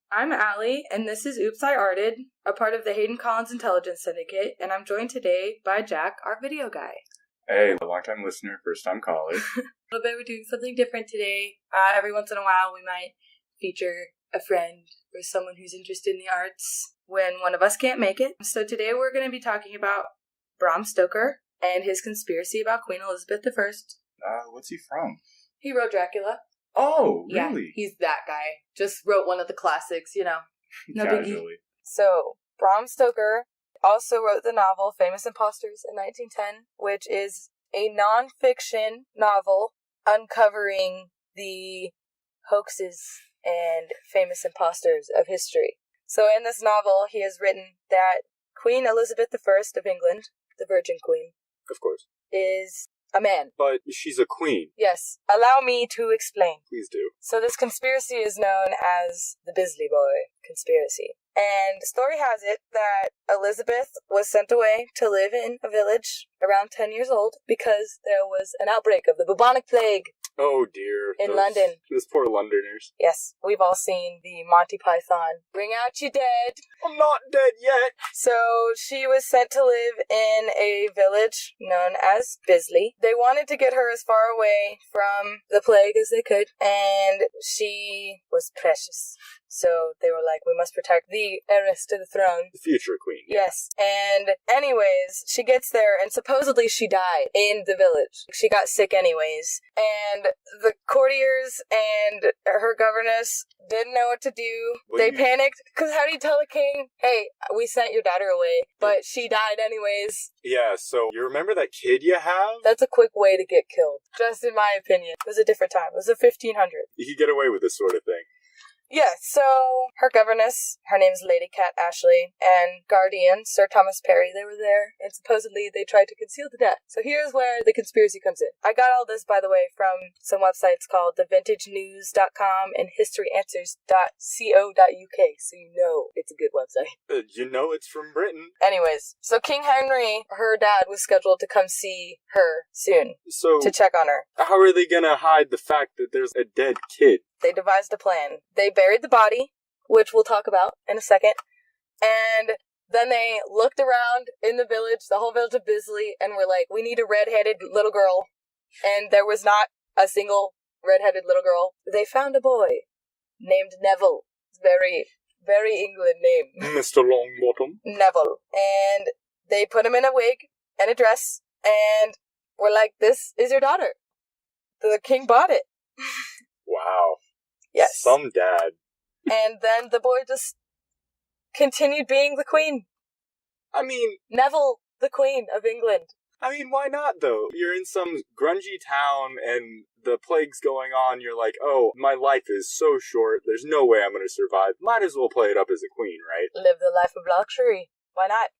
I'm Aly, and this is Oops, I Arted, a part of the Hayden Intelligence Syndicate, and I'm joined today by Jack, our video guy. Hey, long-time listener, first-time caller. A little bit, we're doing something different today. Every once in a while, we might feature a friend or someone who's interested in the arts when one of us can't make it. So today we're going to be talking about Bram Stoker and his conspiracy about Queen Elizabeth I. What's he from? He wrote Dracula. Oh, really? Yeah, he's that guy. Just wrote one of the classics, no Casually. biggie. So, Bram Stoker also wrote the novel Famous Imposters in 1910, which is a non-fiction novel uncovering the hoaxes and famous imposters of history. So in this novel, he has written that Queen Elizabeth I of England, the Virgin Queen, Of course. is a man. But she's a queen. Yes. Allow me to explain. Please do. So this conspiracy is known as the Bisley Boy conspiracy. And the story has it that Elizabeth was sent away to live in a village around 10 years old because there was an outbreak of the bubonic plague. Oh, dear. In London. Those poor Londoners. Yes, we've all seen the Monty Python, Bring Out Your Dead. I'm not dead yet. So she was sent to live in a village known as Bisley. They wanted to get her as far away from the plague as they could, and she was precious. So they were like, we must protect the heiress to the throne. The future queen. Yes. And anyways, she gets there and supposedly she died in the village. She got sick anyways. And the courtiers and her governess didn't know what to do. They panicked. Because how do you tell the king, hey, we sent your daughter away, but she died anyways? Yeah, so you remember that kid you have? That's a quick way to get killed. Just in my opinion. It was a different time. It was the 1500s. You could get away with this sort of thing. Yeah, so her governess, her name's Lady Cat Ashley, and guardian, Sir Thomas Parry, they were there, and supposedly they tried to conceal the death. So here's where the conspiracy comes in. I got all this, by the way, from some websites called thevintagenews.com and historyanswers.co.uk, so you know it's a good website. You know it's from Britain. Anyways, so King Henry, her dad, was scheduled to come see her soon to check on her. How are they gonna hide the fact that there's a dead kid? They devised a plan. They buried the body, which we'll talk about in a second, and then they looked around in the village, the whole village of Bisley, and were like, we need a red-headed little girl. And there was not a single red-headed little girl. They found a boy named Neville. Very, very England name. Mr. Longbottom. Neville. And they put him in a wig and a dress, and were like, this is your daughter. The king bought it. Wow. Yes. Some dad. And then the boy just continued being the queen. I mean... Neville, the Queen of England. I mean, why not, though? You're in some grungy town, and the plague's going on, you're like, oh, my life is so short, there's no way I'm gonna survive. Might as well play it up as a queen, right? Live the life of luxury. Why not?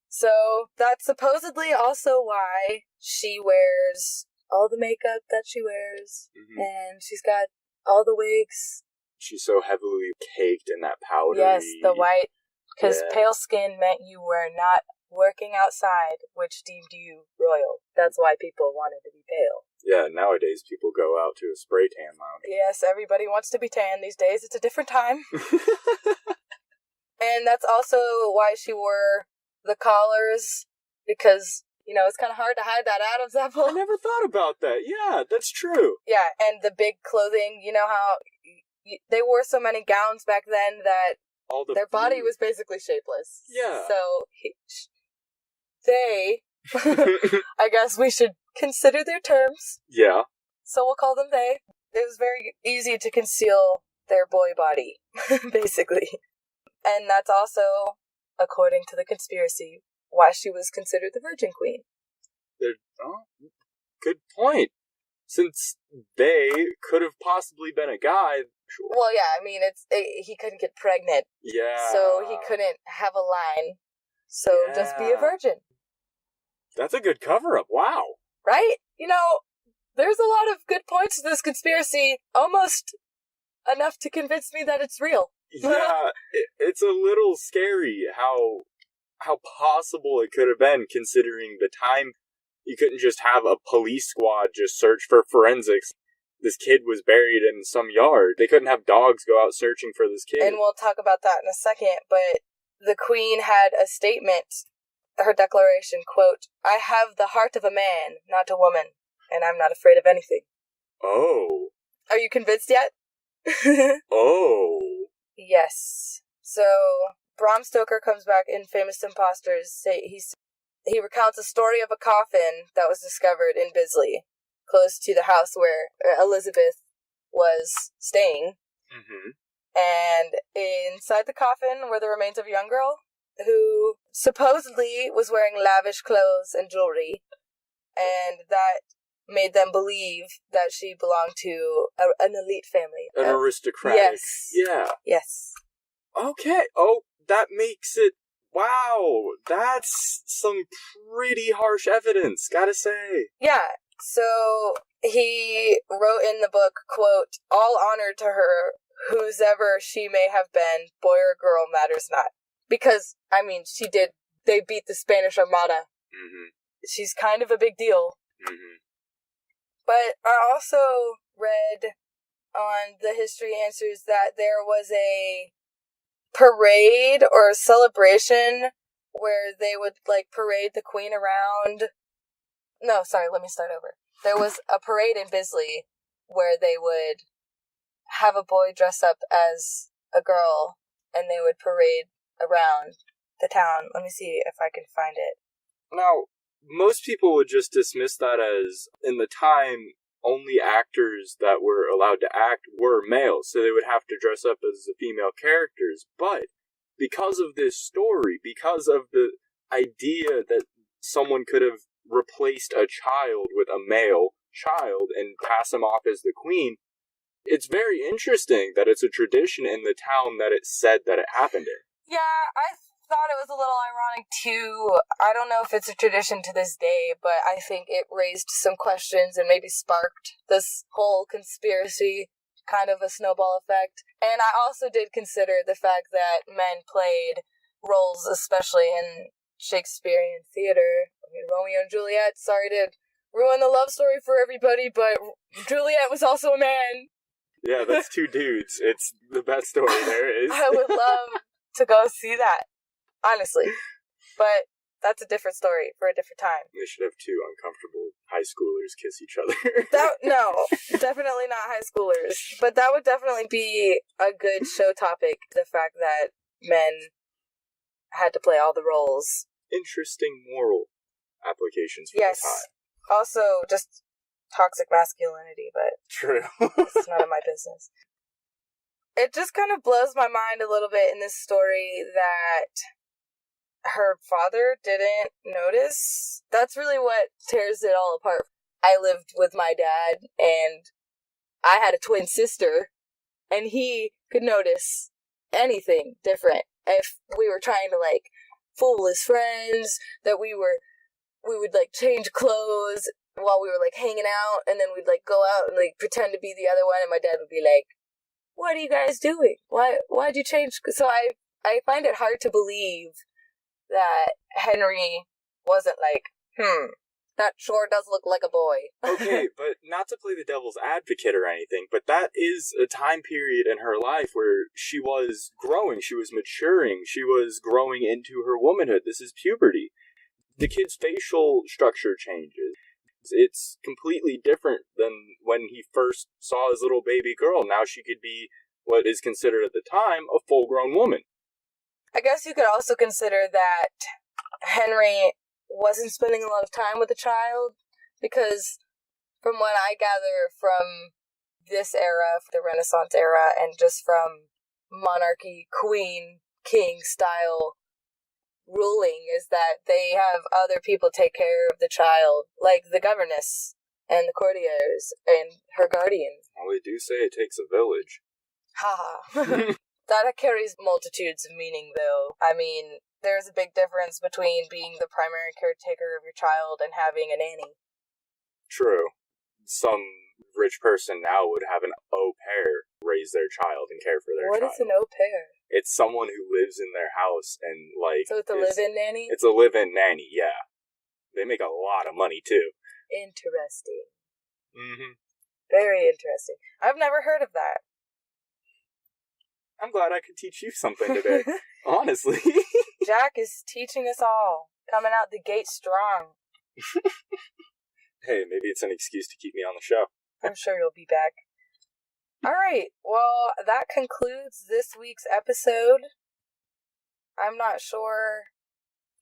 So, that's supposedly also why she wears all the makeup that she wears, and she's got all the wigs. She's so heavily caked in that powder. Yes, the white, because pale skin meant you were not working outside, which deemed you royal. That's why people wanted to be pale. Yeah, nowadays people go out to a spray tan lounge. Yes, everybody wants to be tan these days. It's a different time. And that's also why she wore the collars, because... it's kind of hard to hide that Adam's apple. I never thought about that. Yeah, that's true. Yeah, and the big clothing, you know how they wore so many gowns back then that their body was basically shapeless. Yeah. So they, I guess we should consider their terms. Yeah. So we'll call them they. It was very easy to conceal their boy body, basically. And that's also, according to the conspiracy, why she was considered the Virgin Queen. Good point. Since they could have possibly been a guy. Sure. Well, yeah, I mean, he couldn't get pregnant. Yeah. So he couldn't have a line. So just be a virgin. That's a good cover-up. Wow. Right? There's a lot of good points to this conspiracy. Almost enough to convince me that it's real. Yeah, it's a little scary how possible it could have been, considering the time. You couldn't just have a police squad just search for forensics. this kid was buried in some yard. They couldn't have dogs go out searching for this kid. And we'll talk about that in a second, but the queen had a statement, her declaration, quote, "I have the heart of a man, not a woman, and I'm not afraid of anything." Oh. Are you convinced yet? Oh. Yes. So, Bram Stoker comes back in Famous Imposters. He recounts a story of a coffin that was discovered in Bisley, close to the house where Elizabeth was staying. Mm-hmm. And inside the coffin were the remains of a young girl who supposedly was wearing lavish clothes and jewelry, and that made them believe that she belonged to an elite family. An aristocratic. Yes. Yeah. Yes. Okay. Oh, that makes it... Wow. That's some pretty harsh evidence, gotta say. Yeah. So he wrote in the book, quote, "All honor to her, whosever she may have been, boy or girl matters not." Because, I mean, they beat the Spanish Armada. Mm-hmm. She's kind of a big deal. Mm-hmm. But I also read on the History Answers that there was a parade or a celebration where they would, parade the queen around. No, sorry, let me start over. There was a parade in Bisley where they would have a boy dress up as a girl and they would parade around the town. Let me see if I can find it. Now, most people would just dismiss that as, in the time, only actors that were allowed to act were male, so they would have to dress up as the female characters. But because of this story, because of the idea that someone could have replaced a child with a male child and pass him off as the queen, it's very interesting that it's a tradition in the town that it said that it happened in. Yeah, I thought it was a little ironic too. I don't know if it's a tradition to this day, but I think it raised some questions and maybe sparked this whole conspiracy, kind of a snowball effect. And I also did consider the fact that men played roles, especially in Shakespearean theater. I mean, Romeo and Juliet, sorry to ruin the love story for everybody, but Juliet was also a man. Yeah, that's two dudes. It's the best story there is. I would love to go see that, honestly. But that's a different story for a different time. They should have two uncomfortable high schoolers kiss each other. No, definitely not high schoolers. But that would definitely be a good show topic, the fact that men had to play all the roles. Interesting moral applications for yes. the time. Also, just toxic masculinity, but true. It's none of my business. It just kind of blows my mind a little bit in this story that her father didn't notice. That's really what tears it all apart. I lived with my dad, and I had a twin sister, and he could notice anything different. If we were trying to, fool his friends, that we would, change clothes while we were, hanging out, and then we'd, go out and, pretend to be the other one, and my dad would be like, "What are you guys doing? Why'd you change?" So I find it hard to believe that Henry wasn't that sure does look like a boy. Okay, but not to play the devil's advocate or anything, but that is a time period in her life where she was growing, she was maturing, she was growing into her womanhood. This is puberty. The kid's facial structure changes. It's completely different than when he first saw his little baby girl. Now she could be what is considered at the time a full-grown woman. I guess you could also consider that Henry wasn't spending a lot of time with the child, because from what I gather from this era, the Renaissance era, and just from monarchy, queen, king style ruling, is that they have other people take care of the child, like the governess and the courtiers and her guardian. Well, they do say it takes a village. Haha. That carries multitudes of meaning, though. I mean, there's a big difference between being the primary caretaker of your child and having a nanny. True. Some rich person now would have an au pair raise their child and care for their child. What is an au pair? It's someone who lives in their house and, So it's a live-in nanny? It's a live-in nanny, yeah. They make a lot of money, too. Interesting. Mm-hmm. Very interesting. I've never heard of that. I'm glad I could teach you something today. Honestly. Jack is teaching us all. Coming out the gate strong. Hey, maybe it's an excuse to keep me on the show. I'm sure you'll be back. Alright, well, that concludes this week's episode. I'm not sure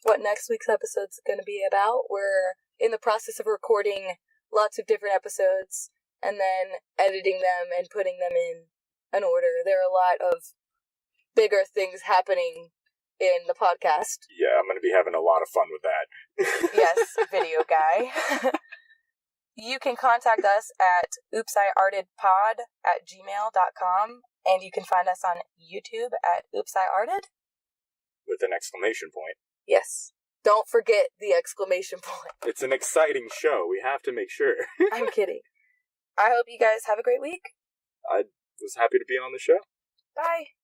what next week's episode's going to be about. We're in the process of recording lots of different episodes and then editing them and putting them in an order. There are a lot of bigger things happening in the podcast. Yeah, I'm going to be having a lot of fun with that. Yes, video guy. You can contact us at oopsiartedpod@gmail.com, and you can find us on YouTube at oopsiarted. With an exclamation point. Yes. Don't forget the exclamation point. It's an exciting show. We have to make sure. I'm kidding. I hope you guys have a great week. I was happy to be on the show. Bye.